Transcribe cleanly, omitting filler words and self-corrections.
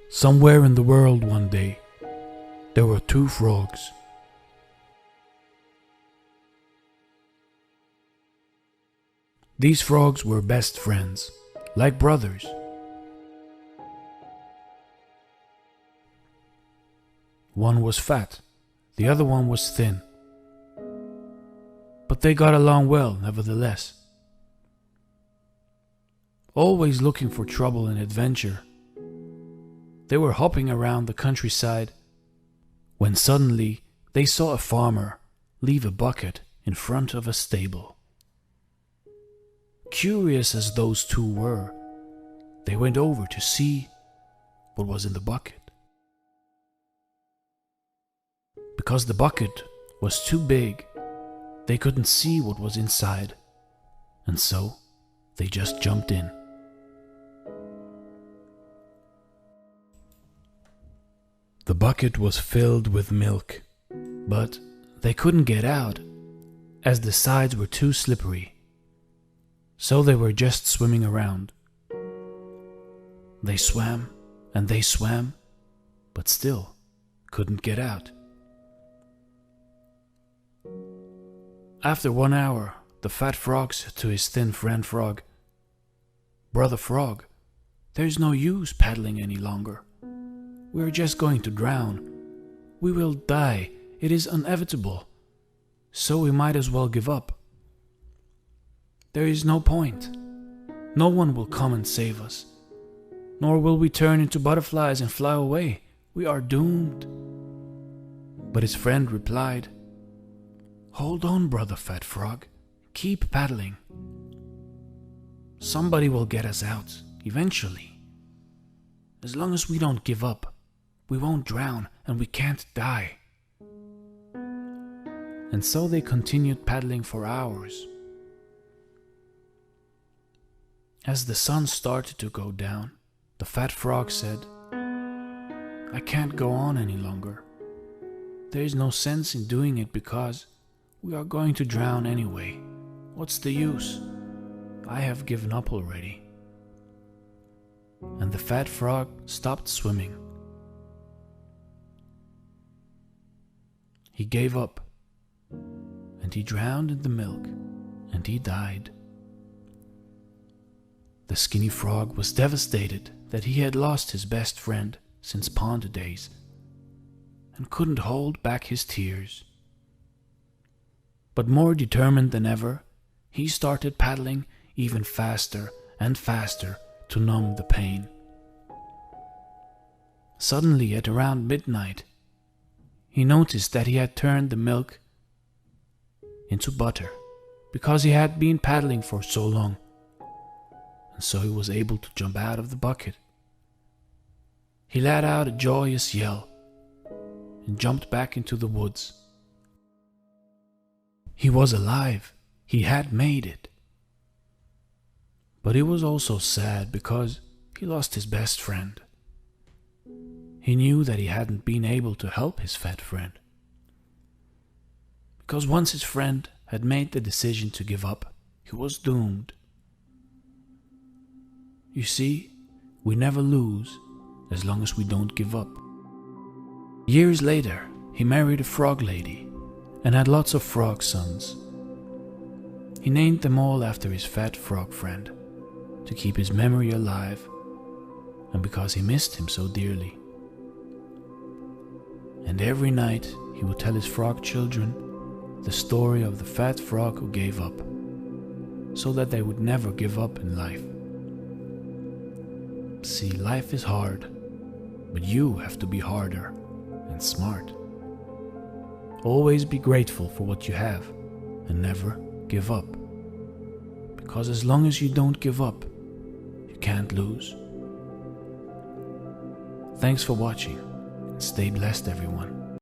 Somewhere in the world one day, there were two frogs. These frogs were best friends, like brothers. One was fat, the other one was thin. But they got along well, nevertheless. Always looking for trouble and adventure, they were hopping around the countryside when suddenly they saw a farmer leave a bucket in front of a stable. Curious as those two were, they went over to see what was in the bucket. Because the bucket was too big, they couldn't see what was inside, and so they just jumped in. The bucket was filled with milk, but they couldn't get out as the sides were too slippery, so they were just swimming around. They swam and they swam, but still couldn't get out. After 1 hour, the fat frog said to his thin friend frog, "Brother Frog, there's no use paddling any longer. We're just going to drown. We will die. It is inevitable. So we might as well give up. There is no point. No one will come and save us. Nor will we turn into butterflies and fly away. We are doomed." But his friend replied, "Hold on, Brother Fat Frog. Keep paddling. Somebody will get us out, eventually. As long as we don't give up, we won't drown and we can't die." And so they continued paddling for hours. As the sun started to go down, the fat frog said, "I can't go on any longer. There is no sense in doing it because we are going to drown anyway. What's the use? I have given up already." And the fat frog stopped swimming. He gave up, and he drowned in the milk, and he died. The skinny frog was devastated that he had lost his best friend since pond days, and couldn't hold back his tears. But more determined than ever, he started paddling even faster and faster to numb the pain. Suddenly, at around midnight, he noticed that he had turned the milk into butter because he had been paddling for so long, and so he was able to jump out of the bucket. He let out a joyous yell and jumped back into the woods. He was alive. He had made it. But he was also sad because he lost his best friend. He knew that he hadn't been able to help his fat friend. Because once his friend had made the decision to give up, he was doomed. You see, we never lose as long as we don't give up. Years later, he married a frog lady and had lots of frog sons. He named them all after his fat frog friend to keep his memory alive and because he missed him so dearly. And every night he would tell his frog children the story of the fat frog who gave up, so that they would never give up in life. See, life is hard, but you have to be harder and smart. Always be grateful for what you have and never give up. Because as long as you don't give up, you can't lose. Thanks for watching. Stay blessed, everyone.